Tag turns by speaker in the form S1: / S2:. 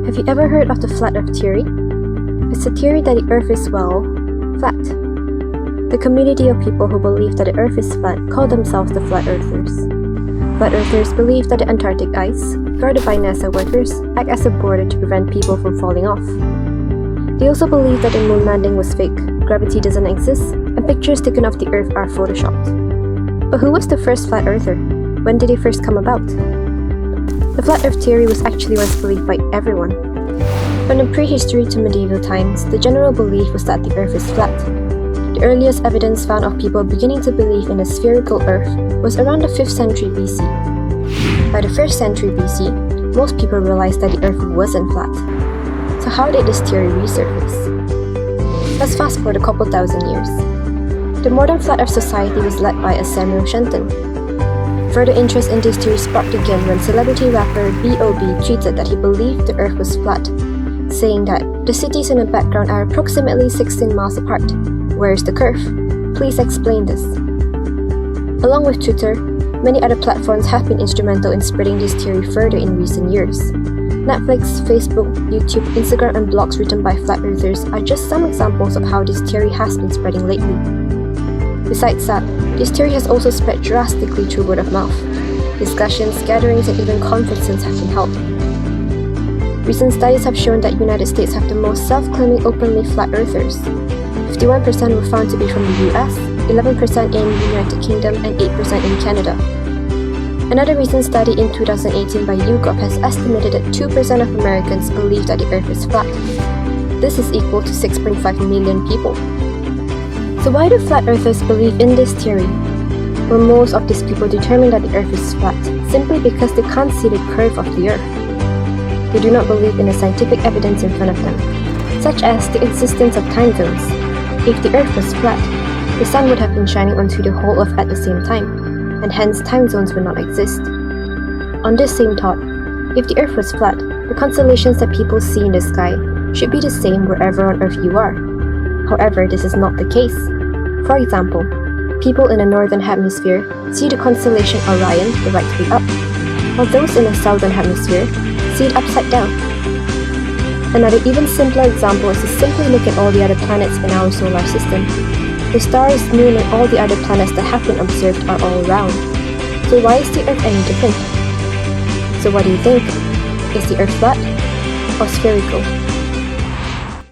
S1: Have you ever heard of the flat earth theory? It's a theory that the earth is, well, flat. The community of people who believe that the earth is flat call themselves the flat earthers. Flat earthers believe that the Antarctic ice, guarded by NASA workers, act as a border to prevent people from falling off. They also believe that the moon landing was fake, gravity doesn't exist, and pictures taken of the earth are photoshopped. But who was the first flat earther? When did it first come about? The flat earth theory was actually once believed by everyone. From the prehistory to medieval times, the general belief was that the earth is flat. The earliest evidence found of people beginning to believe in a spherical earth was around the 5th century BC. By the 1st century BC, most people realized that the earth wasn't flat. So how did this theory resurface? Let's fast forward a couple thousand years. The modern flat earth society was led by a Samuel Shenton. Further interest in this theory sparked again when celebrity rapper B.O.B. tweeted that he believed the earth was flat, saying that the cities in the background are approximately 16 miles apart. Where is the curve? Please explain this. Along with Twitter, many other platforms have been instrumental in spreading this theory further in recent years. Netflix, Facebook, YouTube, Instagram, and blogs written by flat earthers are just some examples of how this theory has been spreading lately. Besides that, this theory has also spread drastically through word of mouth. Discussions, gatherings, and even conferences have been held. Recent studies have shown that United States have the most self-claiming openly flat earthers. 51% were found to be from the US, 11% in the United Kingdom, and 8% in Canada. Another recent study in 2018 by YouGov has estimated that 2% of Americans believe that the earth is flat. This is equal to 6.5 million people. So why do flat earthers believe in this theory? Well, most of these people determine that the earth is flat simply because they can't see the curve of the earth. They do not believe in the scientific evidence in front of them, such as the existence of time zones. If the earth was flat, the sun would have been shining onto the whole earth at the same time, and hence time zones would not exist. On this same thought, if the earth was flat, the constellations that people see in the sky should be the same wherever on earth you are. However, this is not the case. For example, people in the northern hemisphere see the constellation Orion the right way up, while those in the southern hemisphere see it upside down. Another even simpler example is to simply look at all the other planets in our solar system. The stars, moon, and all the other planets that have been observed are all round. So why is the Earth any different? So what do you think? Is the Earth flat or spherical?